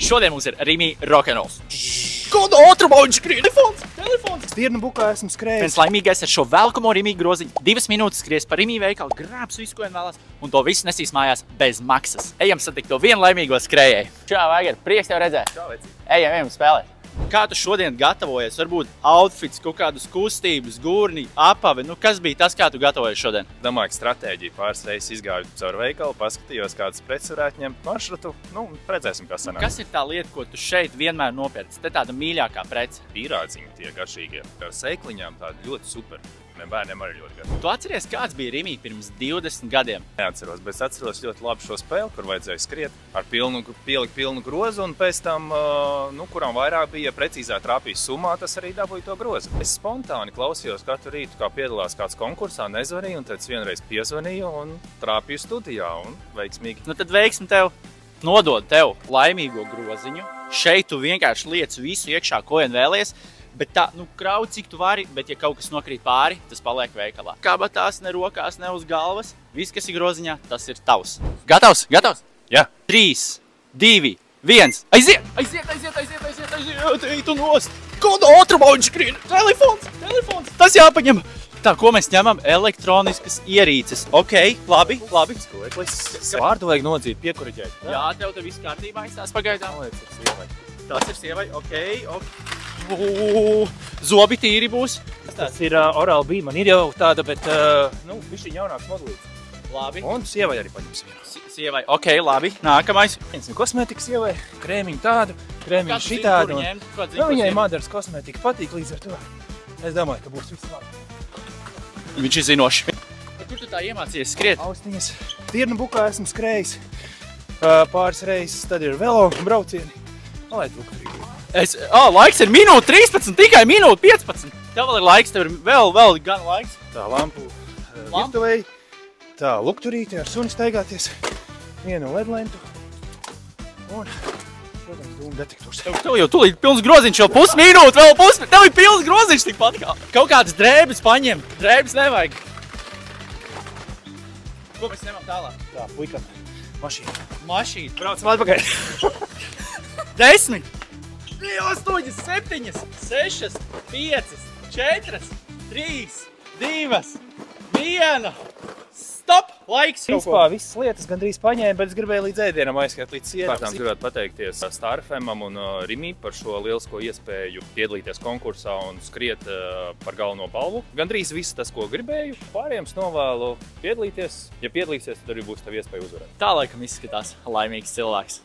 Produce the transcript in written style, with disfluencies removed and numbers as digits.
Šodien mums ir Rimi Rock'n'Rolls. Kāda ātrumā viņš skrien? Telefons! Stirnu bukā esmu skrējis. Viens laimīgais ar šo velkamo Rimi groziņu 2 minūtes skries pa Rimi veikalu, grābs visu, ko vien vēlās, un to visu nesīs mājās bez maksas. Ejam satikt to vienu laimīgo skrējēju. Čau, Vaigar, prieks tev redzēt. Čau, Veci. Ejam spēlēt. Kā tu šodien gatavojies? Varbūt outfits, kaut kādus kustības, gurni, apavi. Nu, kas bija tas, kā tu gatavojies šodien? Domāju, ka stratēģija pāris reizes izgāju caur veikalu, paskatījos, kādas preces varētu ņemt maršrutu. Nu, redzēsim, kas sanāk. Kas ir tā lieta, ko tu šeit vienmēr nopērci? Te tāda mīļākā prece. Pīrādziņi tie garšīgie. Ar seikliņām tādi ļoti super. Bērniem arī ļoti garīgi. Tu atceries, kāds bija Rimi pirms 20 gadiem? Neatceros, bet atceros ļoti labi šo spēli, kur vajadzēja skriet ar pielikt pilnu grozu, un pēc tam, kurām vairāk bija precīzāk trāpījis summā, tas arī dabūja to grozu. Es spontāni klausījos katru rītu, kā piedalās kāds konkursā, nezvanīju, un tad vienreiz piezvanīju un trāpīju studijā, un veiksmīgi. Nu tad veiksmi tev nodod tev laimīgo groziņu. Šeit tu vienkārši liec visu iekšā, ko vien vēlies. Bet tā, krauj cik tu vari, bet ja kaut kas nokrīt pāri, tas paliek veikalā. Kabatās, ne rokās, ne uz galvas. Viss, kas ir groziņā, tas ir tavs. Gatavs? Gatavs? Jā. 3, 2, 1. Aiziet! Ej tu nost! Kāda ātrumā viņš skrien? Telefons! Tas jāpaņem! Tā, ko mēs ņemam? Elektroniskas ierīces. Ok, labi. Vārdu vajag nodzīt, piekuriģēt. Jā, tev te viss kārtībā izstās pagaidām. Tas ir sievai, ok. Zobi tīri būs. Tas ir Oral-B, man ir jau tāda, bet bišķiņ jaunāks modelīts. Labi. Un sievai arī paņems vienu. Sievai, ok, labi. Nākamais. Viens kosmētika sievai, krēmiņu tādu, krēmiņu šitādu. Viņai Madaras kosmētika patīk līdz ar to. Es domāju, ka būs viss labi. Viņš ir zinošs. Kur tu tā iemācījies skriet? Austiņas. Stirnu bukā esmu skrējis pāris reizes, tad ir velo braucieni. Lai lukturīgi. Laiks ir minūte 13, tikai minūte 15. Tev vēl ir laiks, tev ir vēl gan laiks. Tā lampu virtuvei, tā lukturīte ar suni staigāties, vienu LED lentu un, protams, dūmu detektors. Tev jau tūlīt pilns groziņš, jau pusminūte, tev ir pilns groziņš tikpat kā. Kaut kādas drēbes paņem, drēbes nevajag. Ko mēs ņemam tālāk? Tā, puikam, mašīna. Mašīna, braucam atpakaļ. 10, 8, 7, 6, 5, 4, 3, 2, 1. Stop! Laiks! Principā visas lietas gandrīz paņēma, bet es gribēju līdz ēdienam aizskāt līdz sienam. Pārtām gribētu pateikties Star FM-am un Rimi par šo lielisko iespēju piedalīties konkursā un skriet par galveno balvu. Gandrīz viss tas, ko gribēju. Pārējiem novēlu piedalīties. Ja piedalīsies, tad arī būs tev iespēja uzvarēt. Tā laikam izskatās laimīgs cilvēks.